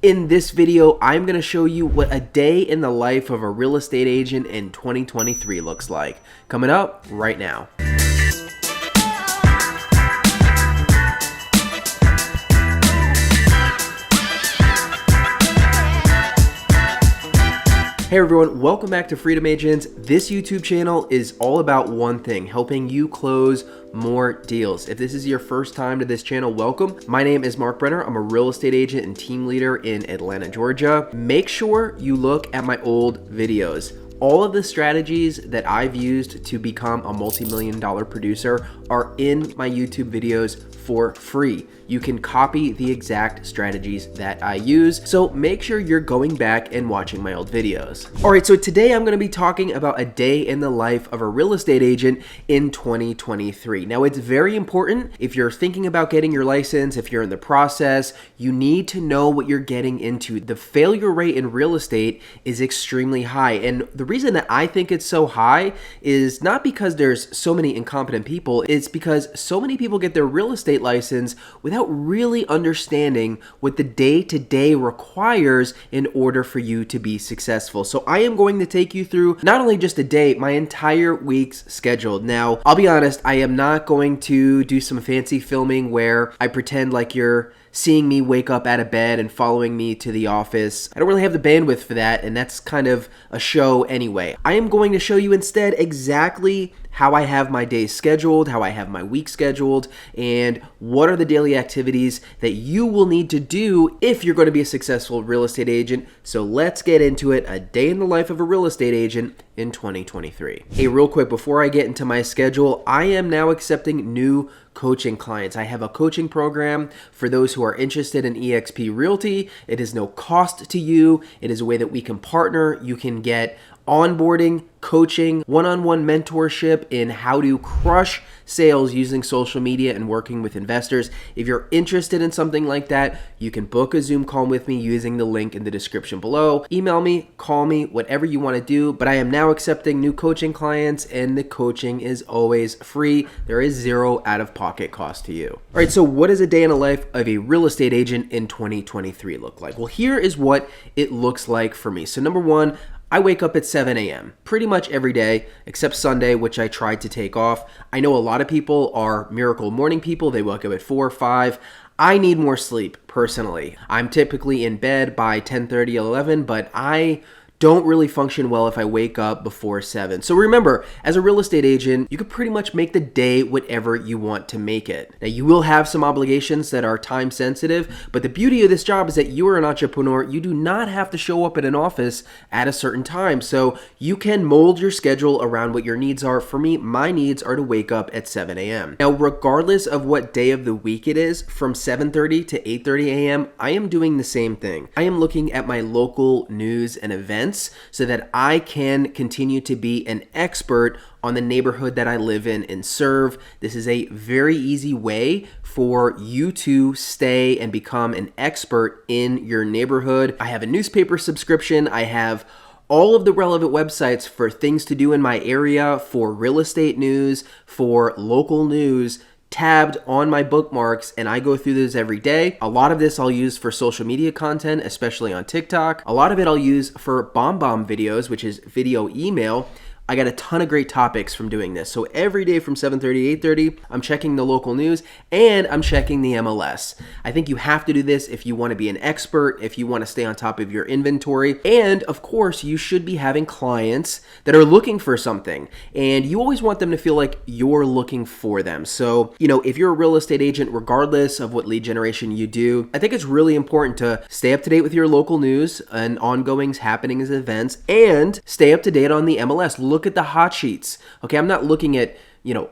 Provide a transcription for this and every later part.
In this video, I'm going to show you what a day in the life of a real estate agent in 2023 looks like. Coming up right now. Hey everyone, welcome back to Freedom Agents. This YouTube channel is all about one thing, helping you close more deals. If this is your first time to this channel, welcome. My name is Marc Brenner. I'm a real estate agent and team leader in Atlanta, Georgia. Make sure you look at my old videos. All of the strategies that I've used to become a multi-million-dollar producer are in my YouTube videos for free. You can copy the exact strategies that I use, so make sure you're going back and watching my old videos. All right, so today I'm gonna be talking about a day in the life of a real estate agent in 2023. Now, it's very important if you're thinking about getting your license, if you're in the process, you need to know what you're getting into. The failure rate in real estate is extremely high, and the reason that I think it's so high is not because there's so many incompetent people, it's because so many people get their real estate license without really understanding what the day-to-day requires in order for you to be successful. So I am going to take you through not only just a day, my entire week's schedule. Now, I'll be honest, I am not going to do some fancy filming where I pretend like you're seeing me wake up out of bed and following me to the office. I don't really have the bandwidth for that, and that's kind of a show anyway. I am going to show you instead exactly how I have my days scheduled, how I have my week scheduled, and what are the daily activities that you will need to do if you're going to be a successful real estate agent. So let's get into it, a day in the life of a real estate agent in 2023. Hey, real quick, before I get into my schedule, I am now accepting new coaching clients. I have a coaching program for those who are interested in eXp Realty. It is no cost to you. It is a way that we can partner. You can get onboarding, coaching, one-on-one mentorship in how to crush sales using social media and working with investors. If you're interested in something like that, you can book a Zoom call with me using the link in the description below. Email me, call me, whatever you want to do, but I am now accepting new coaching clients and the coaching is always free. There is zero out-of-pocket cost to you. All right, so what does a day in the life of a real estate agent in 2023 look like? Well, here is what it looks like for me. So number one, I wake up at 7 a.m. pretty much every day except Sunday, which I tried to take off. I know a lot of people are miracle morning people. They wake up at 4 or 5. I need more sleep personally. I'm typically in bed by 10:30, 11, but I don't really function well if I wake up before 7. So remember, as a real estate agent, you can pretty much make the day whatever you want to make it. Now, you will have some obligations that are time sensitive, but the beauty of this job is that you are an entrepreneur. You do not have to show up at an office at a certain time. So you can mold your schedule around what your needs are. For me, my needs are to wake up at 7 a.m. Now, regardless of what day of the week it is, from 7:30 to 8:30 a.m., I am doing the same thing. I am looking at my local news and events so that I can continue to be an expert on the neighborhood that I live in and serve. This is a very easy way for you to stay and become an expert in your neighborhood. I have a newspaper subscription. I have all of the relevant websites for things to do in my area, for real estate news, for local news, tabbed on my bookmarks, and I go through those every day. A lot of this I'll use for social media content, especially on TikTok. A lot of it I'll use for bomb videos, which is video email. I got a ton of great topics from doing this. So every day from 7:30 to 8:30, I'm checking the local news and I'm checking the MLS. I think you have to do this if you want to be an expert, if you want to stay on top of your inventory. And of course, you should be having clients that are looking for something. And you always want them to feel like you're looking for them. So, if you're a real estate agent, regardless of what lead generation you do, I think it's really important to stay up to date with your local news and ongoings, happenings, events, and stay up to date on the MLS. Look at the hot sheets. Okay, I'm not looking at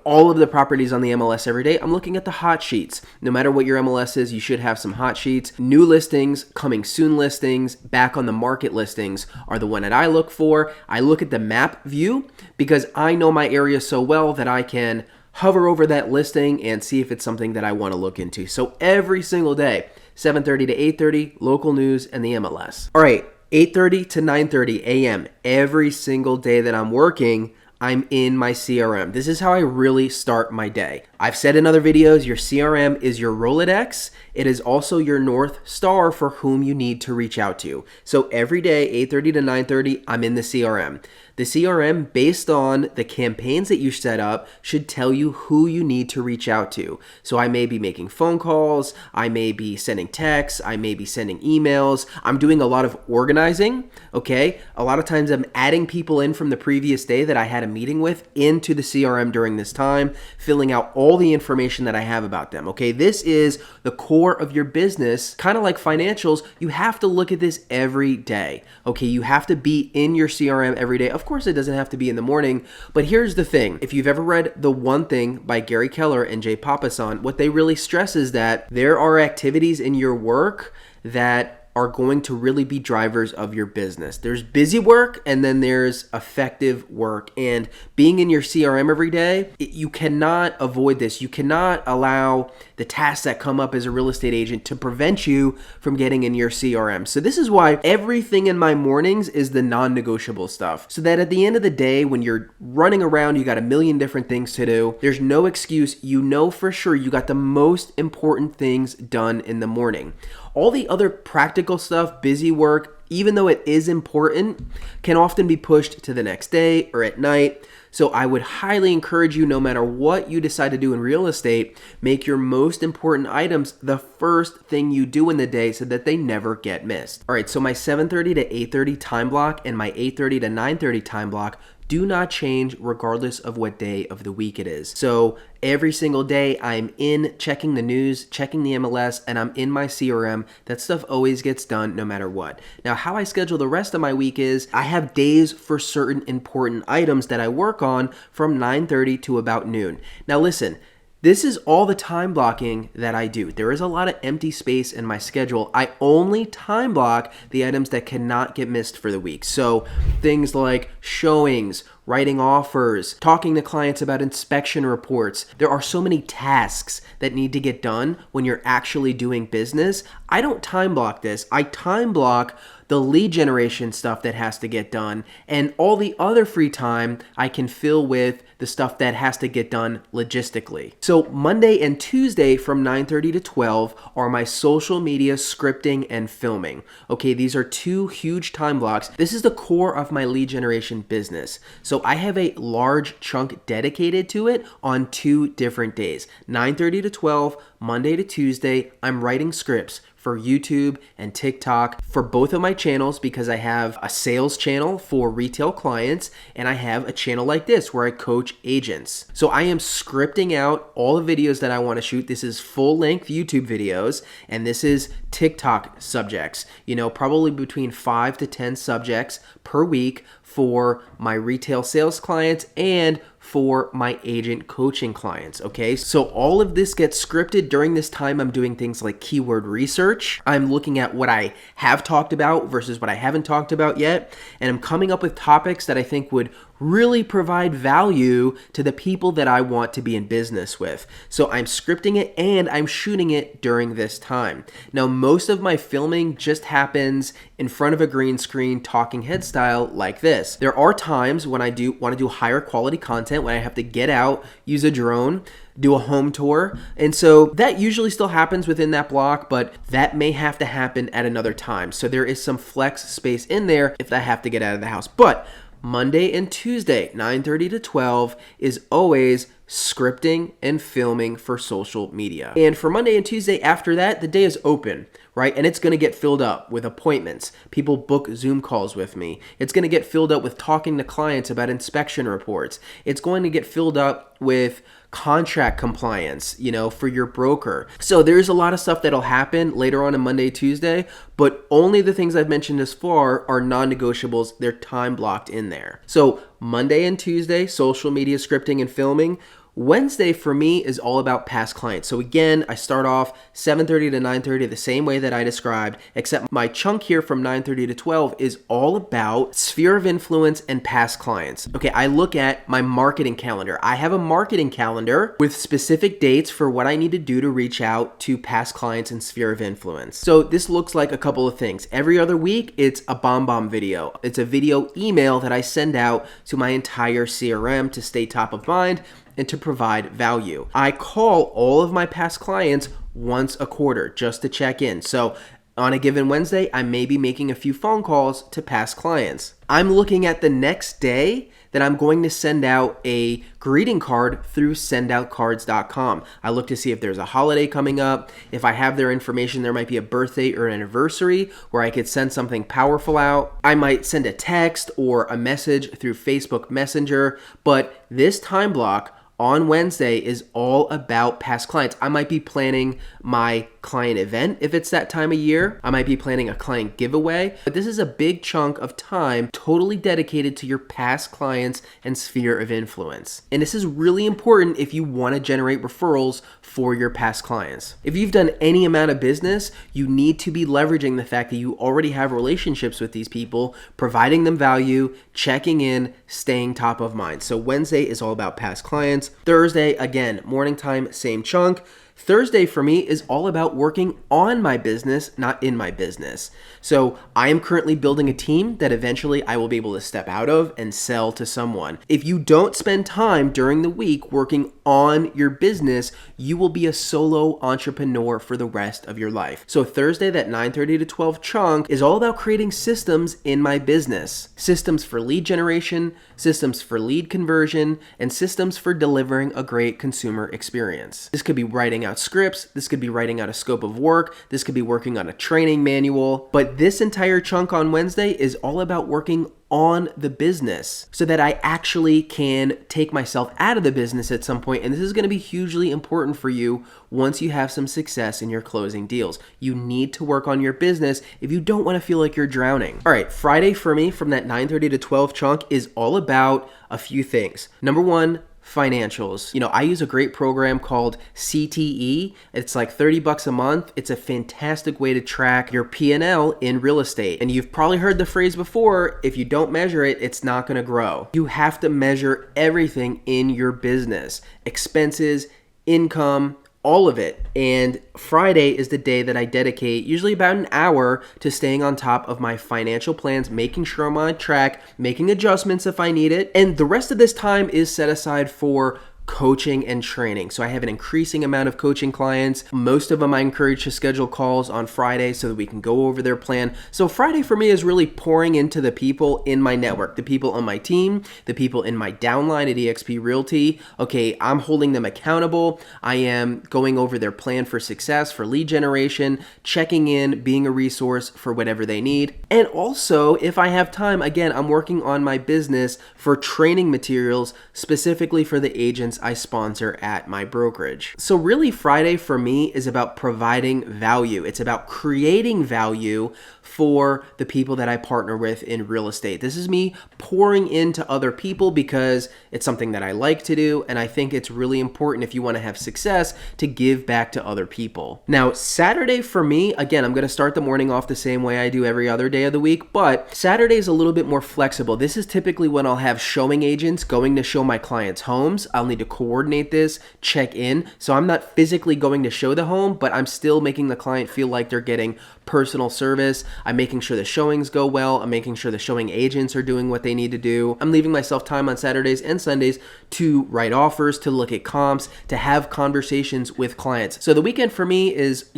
all of the properties on the MLS every day. I'm looking at the hot sheets. No matter what your MLS is, you should have some hot sheets. New listings, coming soon listings, back on the market listings are the one that I look for. I look at the map view because I know my area so well that I can hover over that listing and see if it's something that I want to look into. So every single day, 7:30 to 8:30, local news and the MLS. All right, 8:30 to 9:30 a.m. every single day that I'm working, I'm in my CRM. This is how I really start my day. I've said in other videos, your CRM is your Rolodex it is also your North Star for whom you need to reach out to. So every day, 8:30 to 9:30, I'm in the CRM. The CRM, based on the campaigns that you set up, should tell you who you need to reach out to. So I may be making phone calls, I may be sending texts, I may be sending emails. I'm doing a lot of organizing, okay? A lot of times I'm adding people in from the previous day that I had a meeting with into the CRM during this time, filling out all the information that I have about them, okay? This is the core of your business, kind of like financials. You have to look at this every day, okay? You have to be in your CRM every day. Of course, it doesn't have to be in the morning, but here's the thing. If you've ever read The One Thing by Gary Keller and Jay Papasan, what they really stress is that there are activities in your work that are going to really be drivers of your business. There's busy work and then there's effective work. And being in your CRM every day, you cannot avoid this. You cannot allow the tasks that come up as a real estate agent to prevent you from getting in your CRM. So this is why everything in my mornings is the non-negotiable stuff. So that at the end of the day, when you're running around, you got a million different things to do, there's no excuse. You know for sure you got the most important things done in the morning. All the other practical stuff, busy work, even though it is important, can often be pushed to the next day or at night. So I would highly encourage you, no matter what you decide to do in real estate, make your most important items the first thing you do in the day so that they never get missed. All right, so my 7:30 to 8:30 time block and my 8:30 to 9:30 time block do not change regardless of what day of the week it is. So every single day I'm in checking the news, checking the MLS, and I'm in my CRM. That stuff always gets done no matter what. Now, how I schedule the rest of my week is I have days for certain important items that I work on from 9:30 to about noon. Now listen, this is all the time blocking that I do. There is a lot of empty space in my schedule. I only time block the items that cannot get missed for the week. So things like showings, writing offers, talking to clients about inspection reports. There are so many tasks that need to get done when you're actually doing business. I don't time block this. I time block the lead generation stuff that has to get done, and all the other free time I can fill with the stuff that has to get done logistically. So Monday and Tuesday from 9:30 to 12 are my social media scripting and filming. Okay, these are two huge time blocks. This is the core of my lead generation business. So I have a large chunk dedicated to it on 2 different days. 9:30 to 12, Monday to Tuesday, I'm writing scripts for YouTube and TikTok for both of my channels, because I have a sales channel for retail clients and I have a channel like this where I coach agents. So I am scripting out all the videos that I want to shoot. This is full-length YouTube videos and this is TikTok subjects, probably between 5 to 10 subjects per week for my retail sales clients and for my agent coaching clients, okay? So all of this gets scripted. During this time, I'm doing things like keyword research. I'm looking at what I have talked about versus what I haven't talked about yet, and I'm coming up with topics that I think would really provide value to the people that I want to be in business with. So I'm scripting it and I'm shooting it during this time. Now, most of my filming just happens in front of a green screen, talking head style like this. There are times when I want to do higher quality content, when I have to get out, use a drone, do a home tour. And so that usually still happens within that block, but that may have to happen at another time. So there is some flex space in there if I have to get out of the house. But Monday and Tuesday, 9:30 to 12, is always scripting and filming for social media. And for Monday and Tuesday after that, the day is open, right? And it's going to get filled up with appointments. People book Zoom calls with me. It's going to get filled up with talking to clients about inspection reports. It's going to get filled up with contract compliance, for your broker. So there's a lot of stuff that'll happen later on Monday, Tuesday, but only the things I've mentioned as far are non-negotiables. They're time blocked in there. So Monday and Tuesday, social media scripting and filming. Wednesday for me is all about past clients. So again, I start off 7:30 to 9:30 the same way that I described, except my chunk here from 9:30 to 12 is all about sphere of influence and past clients. Okay, I look at my marketing calendar. I have a marketing calendar with specific dates for what I need to do to reach out to past clients and sphere of influence. So this looks like a couple of things. Every other week, it's a bomb video. It's a video email that I send out to my entire CRM to stay top of mind. and to provide value. I call all of my past clients once a quarter just to check in. So on a given Wednesday, I may be making a few phone calls to past clients. I'm looking at the next day that I'm going to send out a greeting card through sendoutcards.com. I look to see if there's a holiday coming up. If I have their information, there might be a birthday or an anniversary where I could send something powerful out. I might send a text or a message through Facebook Messenger, but this time block on Wednesday is all about past clients. I might be planning my client event if it's that time of year. I might be planning a client giveaway, but this is a big chunk of time totally dedicated to your past clients and sphere of influence. And this is really important if you want to generate referrals for your past clients. If you've done any amount of business, you need to be leveraging the fact that you already have relationships with these people, providing them value, checking in, staying top of mind. So Wednesday is all about past clients. Thursday, again, morning time, same chunk. Thursday for me is all about working on my business, not in my business. So I am currently building a team that eventually I will be able to step out of and sell to someone. If you don't spend time during the week working on your business, you will be a solo entrepreneur for the rest of your life. So Thursday, that 9:30 to 12 chunk is all about creating systems in my business. Systems for lead generation, systems for lead conversion, and systems for delivering a great consumer experience. This could be writing out scripts, this could be writing out a scope of work, this could be working on a training manual, but this entire chunk on Wednesday is all about working on the business so that I actually can take myself out of the business at some point. And this is going to be hugely important for you once you have some success in your closing deals. You need to work on your business if you don't want to feel like you're drowning. All right, Friday for me from that 9:30 to 12 chunk is all about a few things. Number one, financials. I use a great program called CTE. It's like $30 a month. It's a fantastic way to track your P&L in real estate. And you've probably heard the phrase before, if you don't measure it, it's not going to grow. You have to measure everything in your business. Expenses, income, all of it. And Friday is the day that I dedicate usually about an hour to staying on top of my financial plans, making sure I'm on track, making adjustments if I need it. And the rest of this time is set aside for coaching and training. So I have an increasing amount of coaching clients. Most of them I encourage to schedule calls on Friday so that we can go over their plan. So Friday for me is really pouring into the people in my network, the people on my team, the people in my downline at eXp Realty. Okay, I'm holding them accountable. I am going over their plan for success, for lead generation, checking in, being a resource for whatever they need. And also, if I have time, again, I'm working on my business for training materials specifically for the agents I sponsor at my brokerage. So really Friday for me is about providing value. It's about creating value for the people that I partner with in real estate. This is me pouring into other people because it's something that I like to do, and I think it's really important if you want to have success to give back to other people. Now, Saturday for me, again, I'm going to start the morning off the same way I do every other day of the week, but Saturday is a little bit more flexible. This is typically when I'll have showing agents going to show my clients' homes. I'll need to coordinate this, check in. So I'm not physically going to show the home, but I'm still making the client feel like they're getting personal service. I'm making sure the showings go well. I'm making sure the showing agents are doing what they need to do. I'm leaving myself time on Saturdays and Sundays to write offers, to look at comps, to have conversations with clients. So the weekend for me is,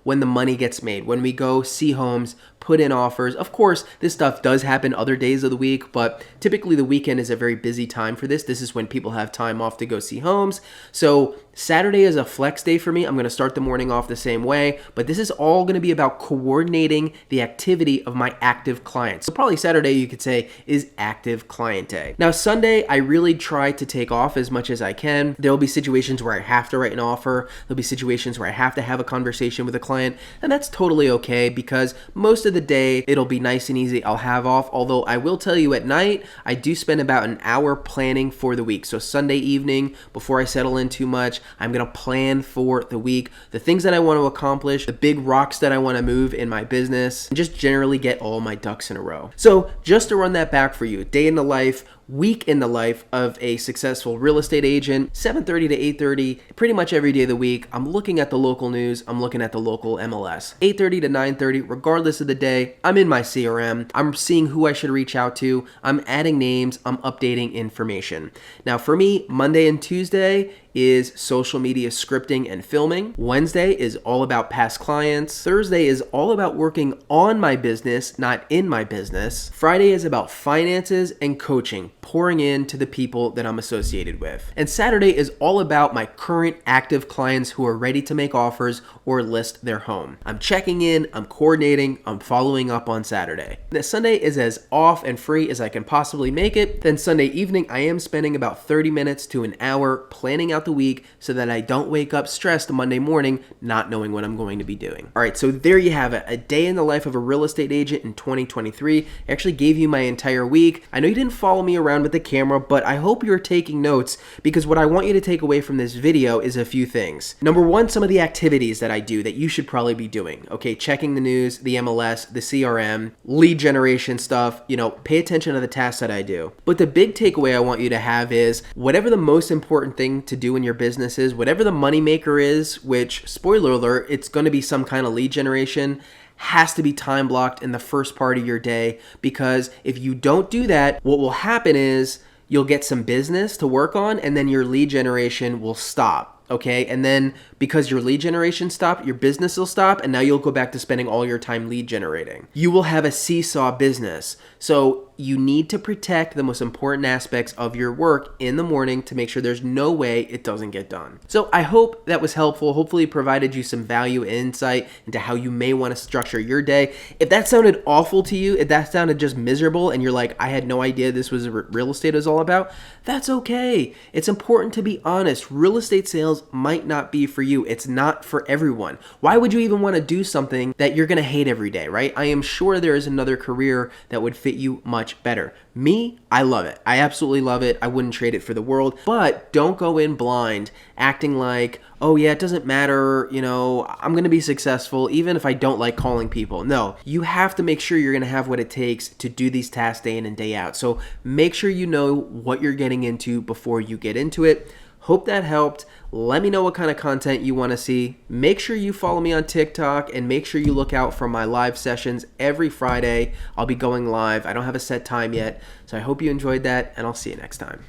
when the money gets made, when we go see homes, put in offers. Of course, this stuff does happen other days of the week, but typically the weekend is a very busy time for this. This is when people have time off to go see homes. So Saturday is a flex day for me. I'm going to start the morning off the same way, but this is all going to be about coordinating the activity of my active clients. So probably Saturday, you could say, is active client day. Now, Sunday, I really try to take off as much as I can. There'll be situations where I have to write an offer. There'll be situations where I have to have a conversation with a client, and that's totally okay because most of the day, it'll be nice and easy. I'll have off, although I will tell you at night, I do spend about an hour planning for the week. So Sunday evening, before I settle in too much, I'm going to plan for the week, the things that I want to accomplish, the big rocks that I want to move in my business, and just generally get all my ducks in a row. So just to run that back for you, day in the life, week in the life of a successful real estate agent, 7:30 to 8:30, pretty much every day of the week. I'm looking at the local news, I'm looking at the local MLS. 8:30 to 9:30, regardless of the day, I'm in my CRM, I'm seeing who I should reach out to, I'm adding names, I'm updating information. Now for me, Monday and Tuesday is social media scripting and filming. Wednesday is all about past clients. Thursday is all about working on my business, not in my business. Friday is about finances and coaching, pouring into the people that I'm associated with. And Saturday is all about my current active clients who are ready to make offers or list their home. I'm checking in, I'm coordinating, I'm following up on Saturday. Now, Sunday is as off and free as I can possibly make it. Then Sunday evening, I am spending about 30 minutes to an hour planning out the week so that I don't wake up stressed Monday morning not knowing what I'm going to be doing. All right, so there you have it. A day in the life of a real estate agent in 2023. I actually gave you my entire week. I know you didn't follow me around with the camera, but I hope you're taking notes because what I want you to take away from this video is a few things. Number one, some of the activities that I do that you should probably be doing. Okay, checking the news, the MLS, the CRM, lead generation stuff, pay attention to the tasks that I do. But the big takeaway I want you to have is whatever the most important thing to do in your business is, whatever the moneymaker is, which, spoiler alert, it's going to be some kind of lead generation, has to be time blocked in the first part of your day, because if you don't do that, what will happen is you'll get some business to work on and then your lead generation will stop. Okay, and then because your lead generation stopped, your business will stop, and now you'll go back to spending all your time lead generating. You will have a seesaw business. So you need to protect the most important aspects of your work in the morning to make sure there's no way it doesn't get done. So I hope that was helpful. Hopefully it provided you some value and insight into how you may want to structure your day. If that sounded awful to you, if that sounded just miserable and you're like, I had no idea this was what real estate is all about, that's okay. It's important to be honest. Real estate sales might not be for you. It's not for everyone. Why would you even want to do something that you're going to hate every day, right? I am sure there is another career that would fit you much better. Me, I love it. I absolutely love it. I wouldn't trade it for the world, but don't go in blind acting like, oh yeah, it doesn't matter, I'm going to be successful even if I don't like calling people. No, you have to make sure you're going to have what it takes to do these tasks day in and day out. So make sure you know what you're getting into before you get into it. Hope that helped. Let me know what kind of content you want to see. Make sure you follow me on TikTok and make sure you look out for my live sessions every Friday. I'll be going live. I don't have a set time yet, so I hope you enjoyed that, and I'll see you next time.